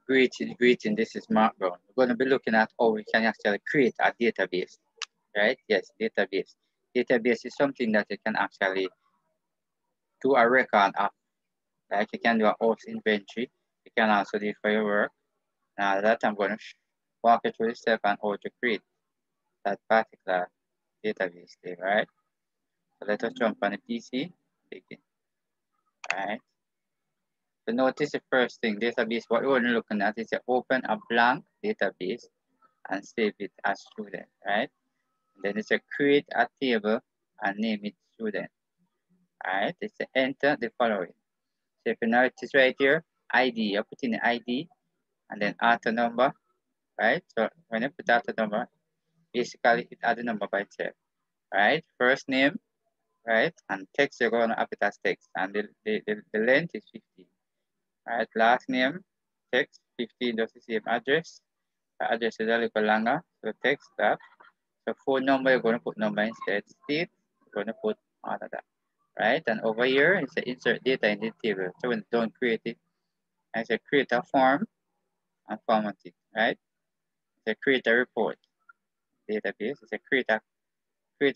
greeting, this is Mark Brown. We're going to be looking at how we can actually create a database, right? Yes, database. Database is something that you can actually do a record of. Like you can do a host inventory. You can also do it for your work. Now that I'm going to walk you through the step and how to create that particular database there, right? So let us jump on the PC, begin, right? So notice the first thing, database, what we're looking at is to open a blank database and save it as student, right? And then it's a create a table and name it student, right? It's a enter the following. So if you notice right here, ID, you put in the ID and then auto number, right? So when you put auto number, basically it adds a number by itself, right? First name, right? And text, you're going to up it as text, and the length is 15, right? Last name, text, 15 does the same address. The address is a little longer, so text that. So phone number, you're going to put number instead. State, you're going to put all of that, right? And over here, it's a insert data in the table. So when you don't create it, I say create a form and format it, right? It's a create a report database. It's a create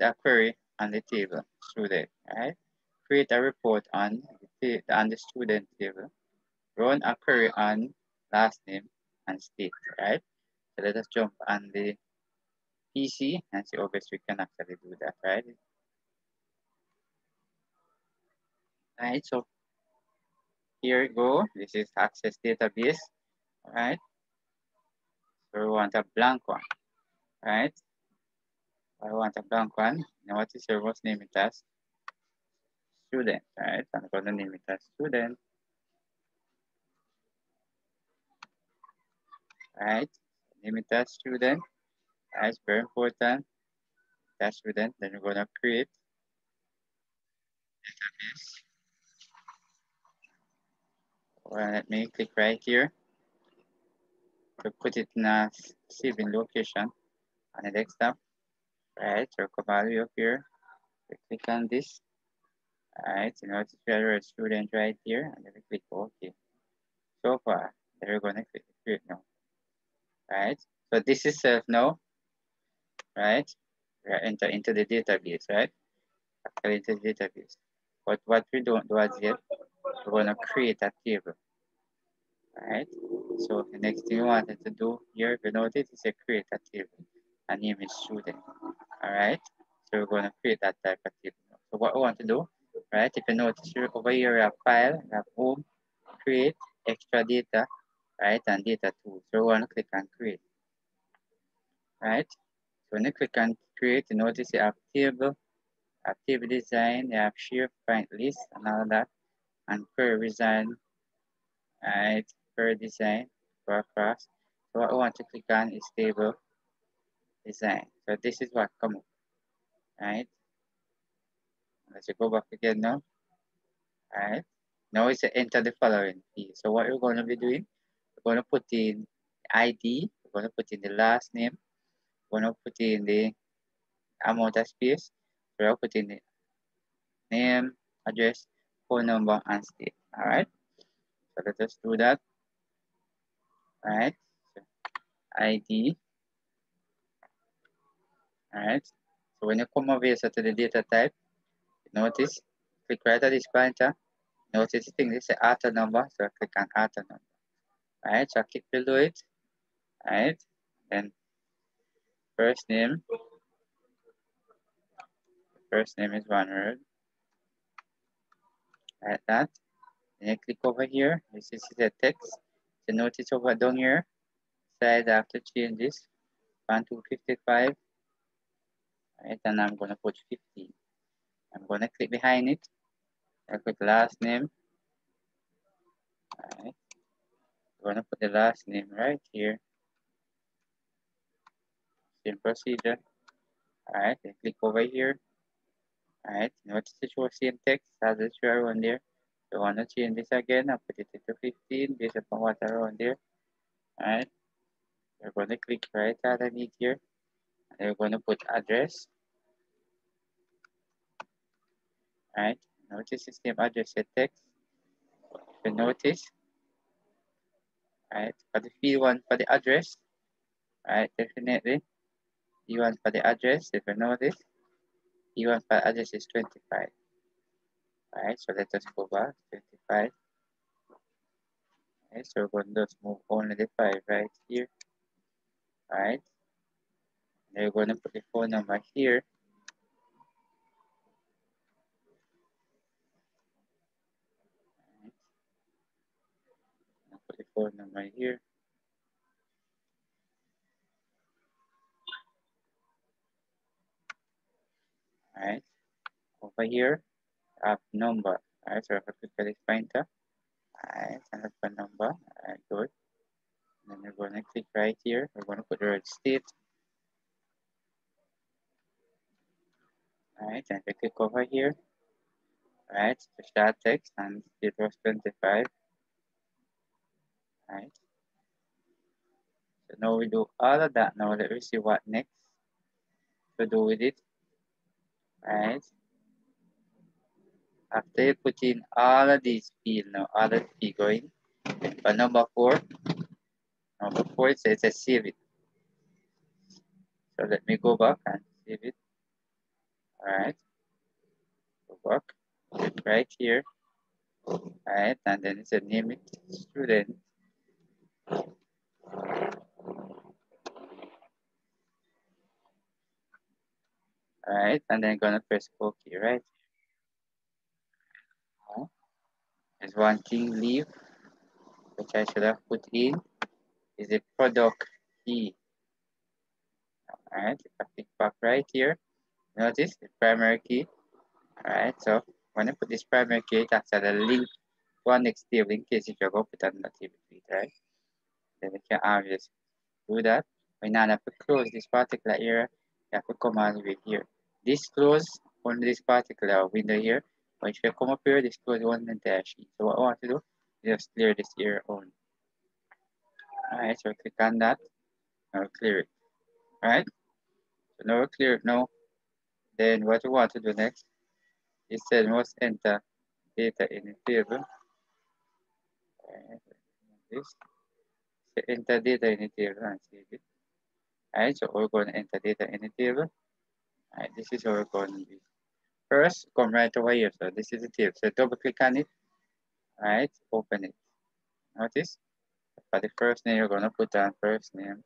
a query on the table student, right? Create a report on the student table. Run a query on last name and state, right? So let us jump on the PC and see how best we can actually do that, right? Right, so here we go. This is access database, right? So we want a blank one, right? I want a blank one. Now what is your first name it as student, right? I'm going to name it as student, right? Name it as student. That's very important. That's student. Then we're going to create database. Well, let me click right here to put it in a saving location on the desktop, right? So come all the way up here. We click on this. Alright, so now it's a student right here, and then we click OK. So far, then we're gonna click create now. Right? So this is self now, right? We enter into the database, right? Actually into the database. But what we don't do as yet, we're gonna create a table. Right? So the next thing we wanted to do here, if you notice, is a create a table. And name is student. Alright? So we're gonna create that type of table. So what we want to do, right? If you notice over here, we have file, we have home, create, extra data, right? And data tools. So we want to click on create, right? So when you click on create, you notice you have table, table design, you have share, find list, and all that, and query design, right? Query design, for across. So what I want to click on is table design. So this is what come up, right? Let's go back again now, right? Now it's enter the following key. So what we're going to be doing, we're going to put in ID, we're going to put in the last name, we're going to put in the amount of space, we're going to put in the name, address, phone number, and state. All right. So let us do that. All right. So ID. All right. So when you come over here to the data type, notice, click right at this pointer. Notice the thing is the auto number. So I click on auto number. All right. So I click below it. All right. Then first name. First name is one word. Like that. Then you click over here. This is the text. So notice over down here. Side I have to change this. 1 to 55. Right, and I'm gonna put 15. I'm gonna click behind it. I put last name. All right. I'm gonna put the last name right here. Same procedure. All right. Then click over here. All right. Notice it shows same text as the show around there. So I wanna change this again. I'll put it into 15 based upon what around there. All right. We're gonna click right underneath here. And we're gonna put address. All right. Notice the same address and text. If you notice, right? For the field one for the address, right? Definitely. E1 for the address, if you know this. E1 for the address is 25. Right, so let us go back 25. Right, so we're going to just move only the 5 right here. Right, and we're going to put the phone number here. Right. Put the phone number here. Right, over here, I have number. Right, so I have to click on this pointer. Right, and look for number. Right, good. And then we're going to click right here. We're going to put the word state. Right, and we click over here. Right, the start text, and it was 25. Right, so now we do all of that. Now let me see what next to do with it. Right, after you put in all of these fields now, all of the fields going, but number four it says save it. So let me go back and save it. Alright, go back, click right here. Alright, and then it says name it student. Alright, and then gonna press OK, right? There's one thing leave, which I should have put in, is the product key. Alright, if I click back right here, notice the primary key. Alright, so when I put this primary key, it actually link one next table in case if you're going to put another table to it, right? Then we can just do that. We now have to close this particular area. You have to come all the way here. This close only this particular window here. But if you come up here, this close one entire sheet. So what I want to do is just clear this area only. Alright, so click on that. Now clear it. Alright, so now we're clear it now. Then what we want to do next is said must enter data in the table. Alright, this. So enter data in the table and save it. Alright, so we're going to enter data in the table. Alright, this is how we're going to do. First, come right over here. So this is the table. So double click on it. Alright, open it. Notice for the first name, you're going to put on first name.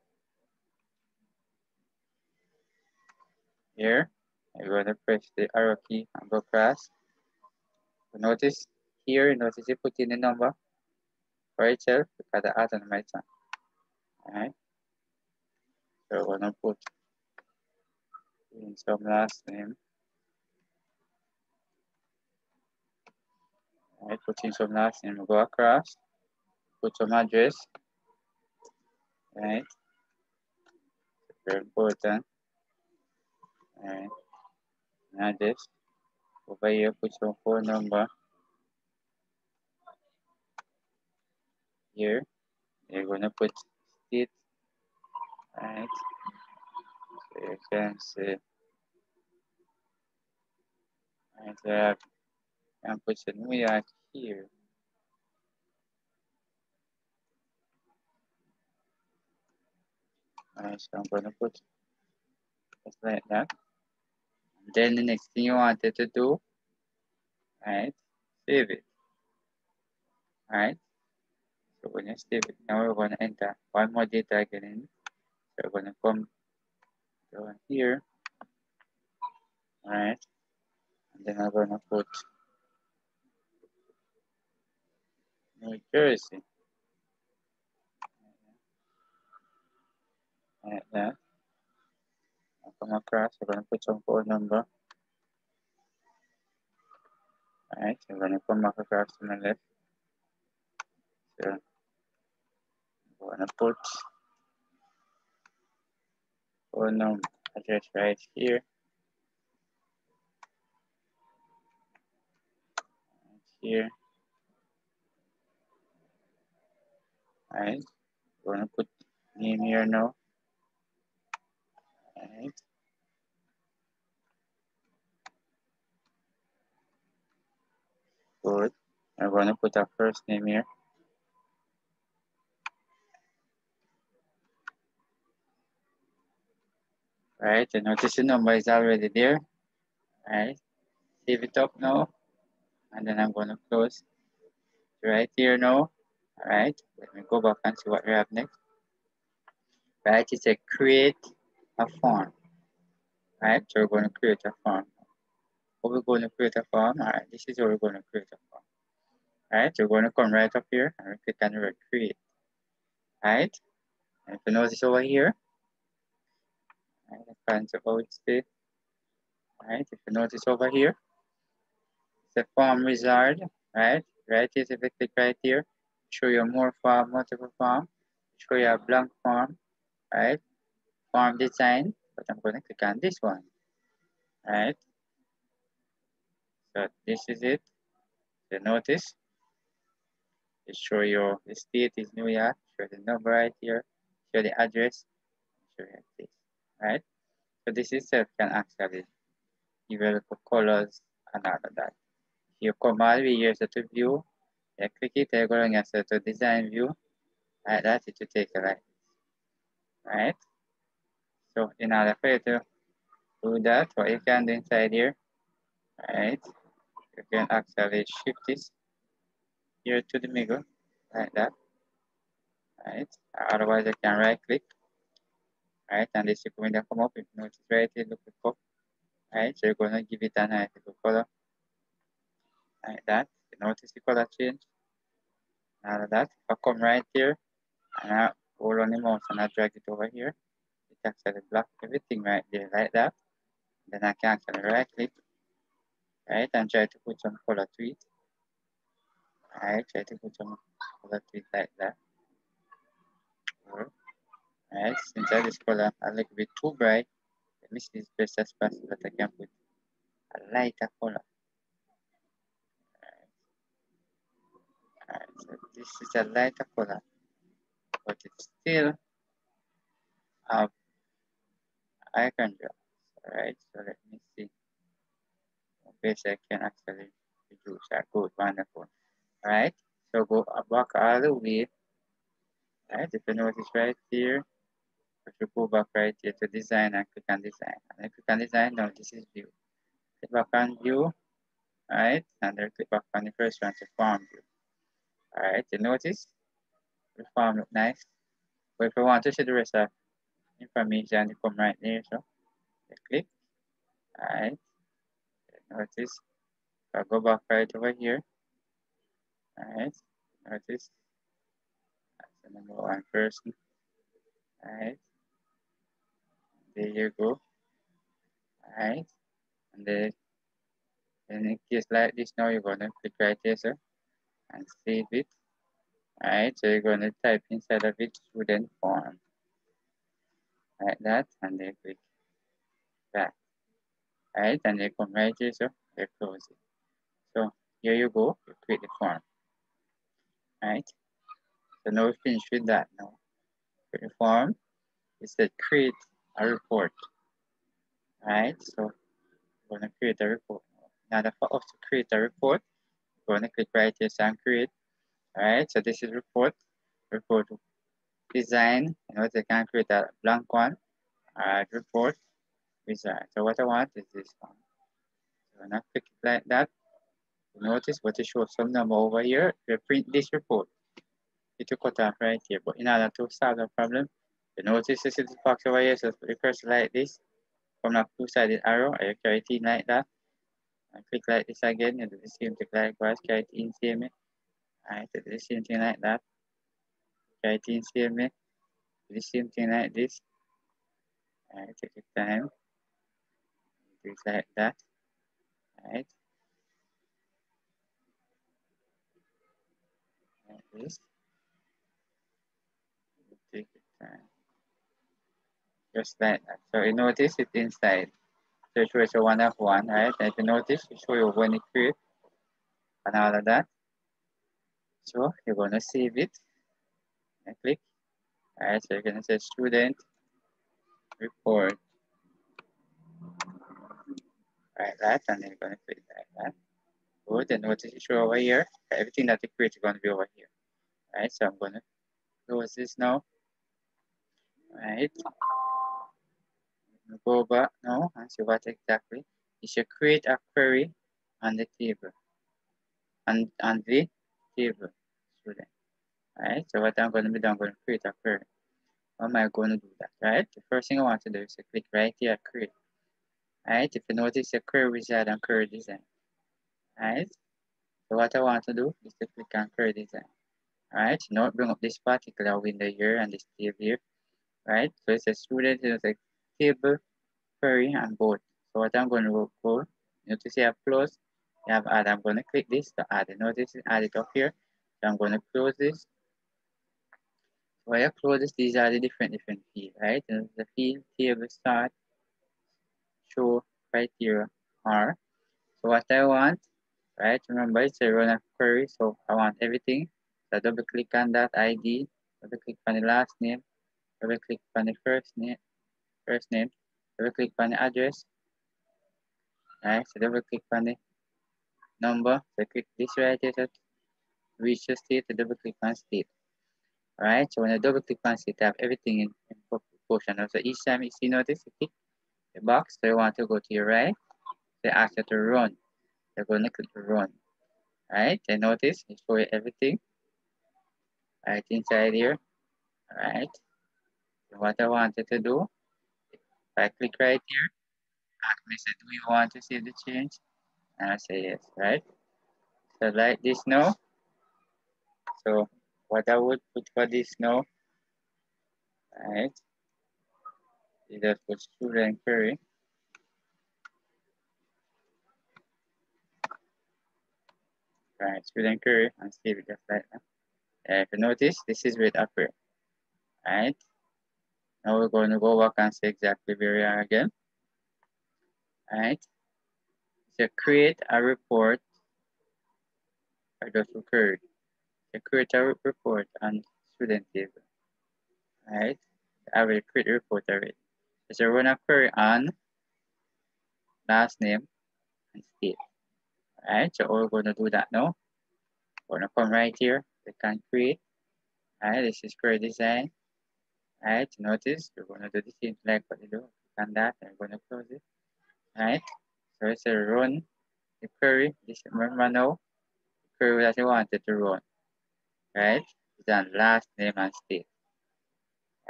Here, you're going to press the arrow key and go across. So notice here, notice you put in the number for itself because the autonomous one. Alright, so we're going to put in some last name. Alright, put in some last name, go across, put some address. Alright, very important. Alright, address. Over here, put some phone number. Here, you're going to put state. Alright, so you can say, alright, you can put some New York here. Alright, so I'm going to put just like that. Then the next thing you wanted to do, alright, save it. Alright, so when you save it, now we're going to enter one more data again in. So we're going to come down here. Alright, and then I'm going to put New Jersey. Like that. I'll come across, we're going to put some phone number. Alright, so we're going to come back across to the left. So we're going to put phone number address right here. Right here. Alright, we're going to put name here now. Alright. Good. We're going to put our first name here. right? And notice the number is already there, right? Save it up now, and then I'm going to close right here now. All right, let me go back and see what we have next. Right, it's a create a form. Right, so we're going to create a form. How we're going to create a form? All right, this is how we're going to create a form. All right, so we're going to come right up here and click on the word create. All right, and if you notice over here, right, I can't see how it's there. All right, if you notice over here, it's a form wizard. Right, right here, if you click right here, show you more form, multiple form, show you a blank form. Right, form design, but I'm going to click on this one. Right, so this is it. So notice it show you the state is New York, show the number right here, show the address, show you this. Right, so this itself can actually develop colors and all of that. You come all the way here to view, you click it, you're going to design view, like that, it will take a like. Right, so in order for you to do that, what you can do inside here, right, you can actually shift this here to the middle, like that. Right, otherwise I can right click, right, and this window come up. If you notice right here, look up, right, so you're going to give it a nice little color, like that. You notice the color change, all of that. If I come right here and I hold on the mouse and I drag it over here, it actually block everything right there, like that. Then I can actually right click, right, and try to put some color to it. Right, try to put some color to it like that. Right, since I this color a little bit too bright, let me see this best as possible that I can put a lighter color. Alright, so this is a lighter color, but it's still icon draw. Alright, so let me see. Best I can actually reduce that. Good, wonderful. Alright, so go back all the way. Alright, if you notice right here, if you go back right here to design and click on design. And I click on design, now this is view. Click back on view, alright, and then click back on the first one to form view. Alright, you notice the form look nice. But if you want to see the rest of information, you come right there, so you click, alright, notice, I'll go back right over here, alright, notice, that's the number one person, alright, there you go, alright, and then in case like this now, you're going to click right here, sir, and save it, alright, so you're going to type inside of it student form, like that, and then click that, alright, and you come right here, so you close it. So here you go, you create the form, right? So now we finish with that now. Create the form, it said create a report, right? So we're gonna create a report. Now for us to create a report, we're gonna click right here and create, all right? So this is report design, you know, they can create a blank one, report design. So what I want is this one. So when I click it like that, you notice what it shows some number over here, we print this report. It will cut off right here. But in order to solve the problem, you notice this is the box over here. So you press like this, come up two-sided arrow, and you carry it in like that. And click like this again, and do the same thing likewise, carry it in same way. Alright, do the same thing like that. Carry it in same way. Do the same thing like this. Alright, take your time. Do it like that. Alright. Like this. Take your time. Just like that. So you notice it inside. So it shows a 1 of 1, right? And if you notice, it shows you when it creates and all of that. So you're gonna save it and click. Alright, so you're gonna say student report. Like that, and then you're gonna click like that. Good, and notice it show over here. Everything that you create is gonna be over here. Alright, so I'm gonna close this now. Alright. Go back now and see what exactly. You should create a query on the table, on the table student. Right? So what I'm going to be doing, I'm going to create a query. How am I going to do that? Right? The first thing I want to do is to click right here, create. Right? If you notice the query wizard and query design. Right? So what I want to do is to click on query design. Right? Now bring up this particular window here and this table here. Right? So it's a student, it's a table, query, and both. So what I'm going to go for, you notice you have close, you have add. I'm going to click this to add it. Notice it, add it up here. So I'm going to close this. When I close this, these are the different fields, right? And the field, table, start, show, criteria, are. So what I want, right? Remember, it's a run a query, so I want everything. So double click on that ID, double click on the last name, double click on the first name, double click on the address, right? So double click on the number. So click this right here to reach the state, to double click on state. Alright, so when I double click on state, I have everything in proportion. So each time you see, notice, you click the box, so you want to go to your right, they ask you to run. You're going to click run. Alright, and notice, it shows you everything right inside here. Alright, so what I wanted to do, if I click right here, ask me, say, do you want to see the change? And I say yes, right? So like this now. So what I would put for this now, right? You just put student query. Right, student query and save it just like that. If you notice, this is where it appears. Right? Now we're going to go back and see exactly where we are again. Right? So create a report. I just query. So create a report on student table. Right? I will create a report already. So run a query on last name and state. Right? So we're going to do that now. We're going to come right here. Click on create. Right? This is query design. Right? Notice we're going to do the same like what you do. Click on that and we're going to close it. Right? So it's a run the query. This remember now the query that you wanted to run. Right? It's on last name and state.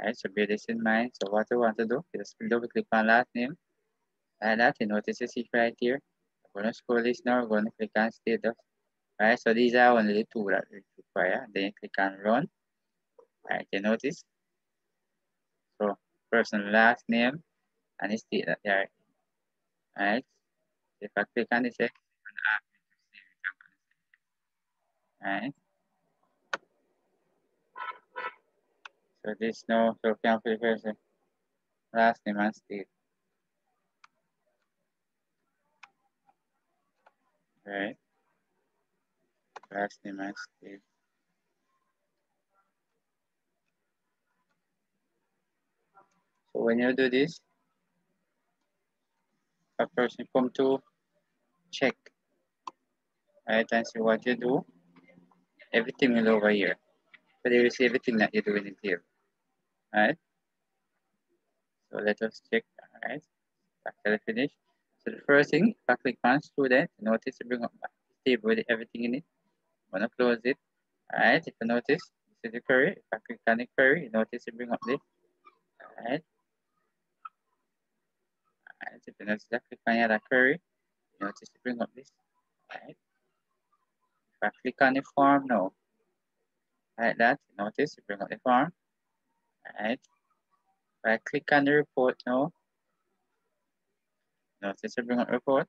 Right? So bear this in mind. So what I want to do is double click on last name. Like that, you notice you see right here. I'm going to scroll this now. We're going to click on status. Right? So these are only the two that we require. Then you click on run. Right? You notice. So person last name and the state that they are. Right? If I click on this, it's going to ask me to save it. Right? So this now, so can for the person last name and state. Right? Last name and state. So when you do this, a person come to check, right, and see what you do. Everything will over here. So they will see everything that you're doing in here. Right? So let us check. Alright. After I finish. So the first thing, if I click on student, notice to bring up the table with everything in it. I'm gonna close it. Alright, if you notice, this is the query. If I click on the query, you notice to bring up this. Alright. Alright, if you notice that click on the other query, you notice to bring up this. Alright. If I click on the form now, like that, notice to bring up the form. Alright. If I click on the report now, notice to bring up report.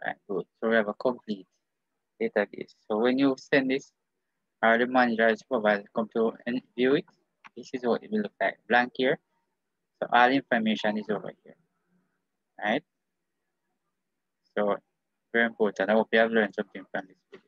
Alright, good. So we have a complete database. So when you send this, or the manager is provided come to and view it, this is what it will look like. Blank here. So all information is over here. Right? So very important. I hope you have learned something from this video.